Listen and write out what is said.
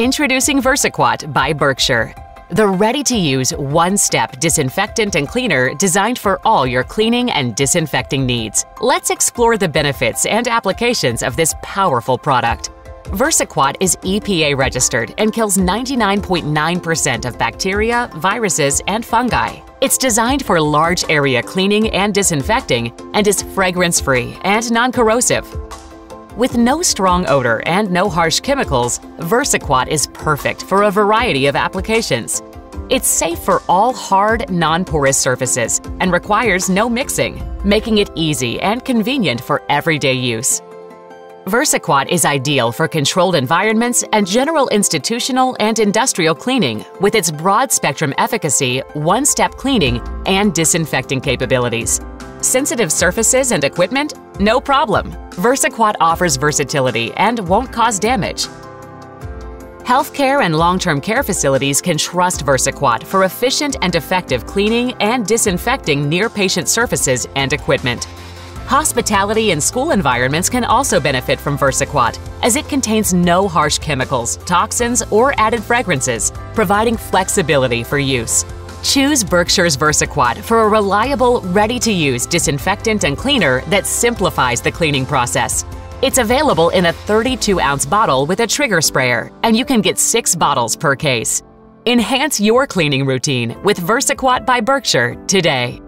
Introducing VersaQuat by Berkshire, the ready-to-use one-step disinfectant and cleaner designed for all your cleaning and disinfecting needs. Let's explore the benefits and applications of this powerful product. VersaQuat is EPA registered and kills 99.9% of bacteria, viruses, and fungi. It's designed for large area cleaning and disinfecting and is fragrance-free and non-corrosive. With no strong odor and no harsh chemicals, VersaQuat is perfect for a variety of applications. It's safe for all hard, non-porous surfaces and requires no mixing, making it easy and convenient for everyday use. VersaQuat is ideal for controlled environments and general institutional and industrial cleaning with its broad-spectrum efficacy, one-step cleaning, and disinfecting capabilities. Sensitive surfaces and equipment? No problem. VersaQuat offers versatility and won't cause damage. Healthcare and long-term care facilities can trust VersaQuat for efficient and effective cleaning and disinfecting near-patient surfaces and equipment. Hospitality and school environments can also benefit from VersaQuat, as it contains no harsh chemicals, toxins, or added fragrances, providing flexibility for use. Choose Berkshire's VersaQuat for a reliable, ready-to-use disinfectant and cleaner that simplifies the cleaning process. It's available in a 32-ounce bottle with a trigger sprayer, and you can get 6 bottles per case. Enhance your cleaning routine with VersaQuat by Berkshire today.